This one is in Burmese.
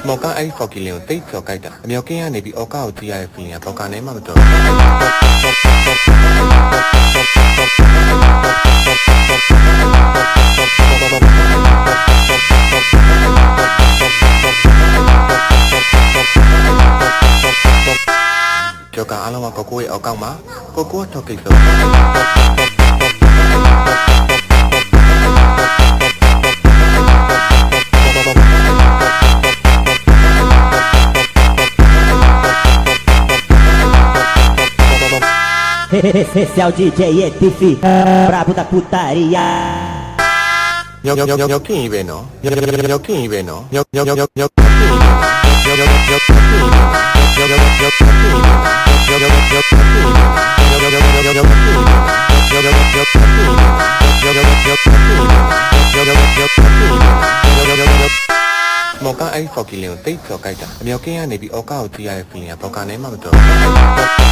မော်ကအဲ့ဖော်ကီလင်ကိုတိတ်ကျော်ကြိုက်တာအမြောက်ကင်းကနေပြီးအော်ကာကိုကြည့်ရတဲ့ feeling ကဘောက်ကနေမှမတော်ကျော်ကအားလုံးကကိုကိုရဲ့အောက်ကောက်မှာကိုကိုထောက်ကိစ္စEsse é o DJ ETF Brabo da putariaမော်ကအဲ့ဖော်ကီလင်ကိုတိတ်ကျော်ကြိုက်တာအမြောက်ကင်းကနေပြီးအော်ကာကိုကြည့်ရတဲ့ feeling ကဘောက်ကနေမှမတော်